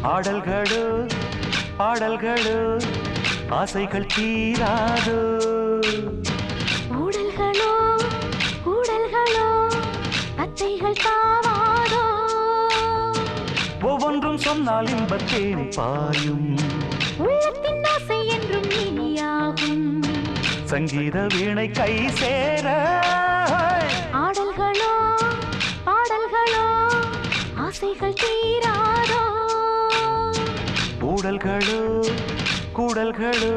ஆடல்களோ பாடல்களோ ஆசைகள் தீராதோ ஊடல்களோ ஊடல்களோ அத்தைகள் தாவாதோ ஒவ்வொன்றும் சொன்னால் இன்பத்தேன் பாயும் உள்ளத்தின் ஆசை என்றும் இனியாகும் சங்கீத வீணை கை சேர ஆடல்களோ பாடல்களோ ஆசைகள் தீராதோ ஊடல்களோ கூடல்களோ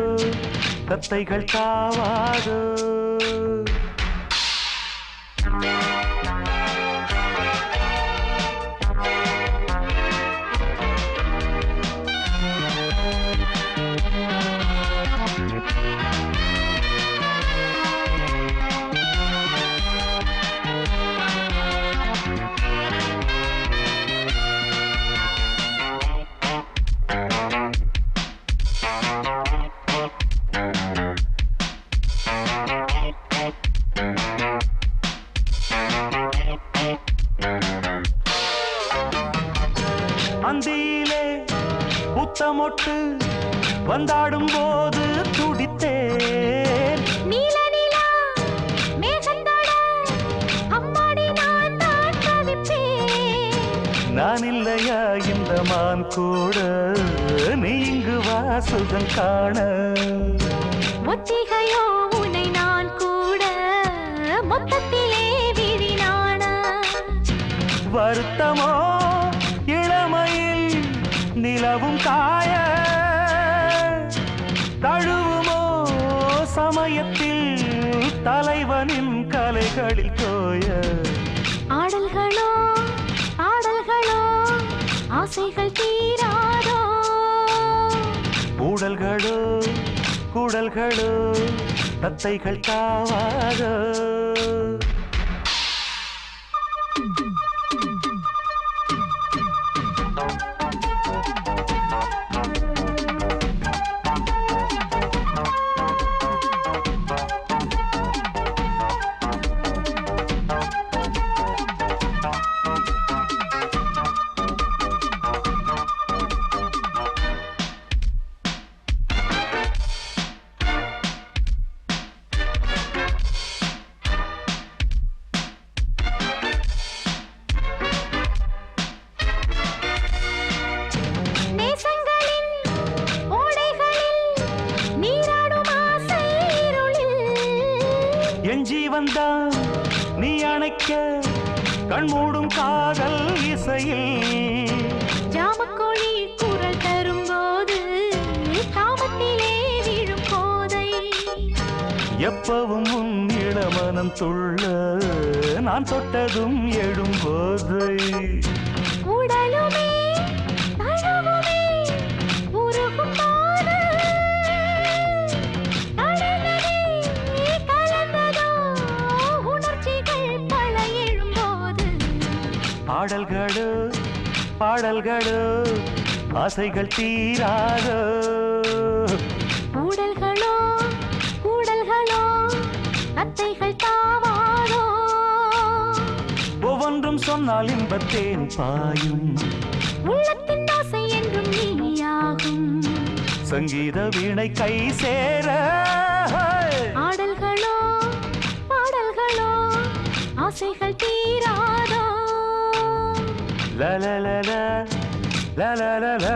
தத்தைகள் தாவாதோ அந்தியிலே புத்தமொட்டு வந்தாடும் போது துடித்தேன் நீல நிலா மேகந்தட அம்மாடி நான் தான் தவிப்பேன் நான் இல்லையா இந்த மான் கூட நீ இங்கு வாசுதம் காண ஒத்திகையோ உன்னை நான் கூட மொத்தத்திலே விழினான வருத்தமோ இளமையில் நிலவும் காய தழுவுமோ சமயத்தில் தலைவனின் கலைகளில் தோய ஆடல்களோ ஆடல்களோ ஆசைகள் தீராதோ ஊடல்களோ கூடல்களோ தத்தைகள் தாவாதோ என் ஜீவன்தான் நீ அணைக்க கண்மூடும் காதல் இசையில் ஜாமக்கோழி குரல் தரும்போது காமத்திலே விழும் போதை எப்பவும் உன் இளமனம் துள்ள நான் தொட்டதும் எழும்போது உடலுமே தழுவுமே உருகும் போது பாடல்களோ பாடல்களோ ஆசைகள் தீராதோ ஊடல்களோ ஊடல்களோ அத்தைகள் தாவாதோ ஒவ்வொன்றும் சொன்னால் இன்பத்தேன் பாயும் உள்ளத்தின் ஆசை என்றும் நீயாகும் சங்கீத வீணை கை சேர ஆடல்களோ பாடல்களோ ஆசைகள் தீராதோ la la la la la la la la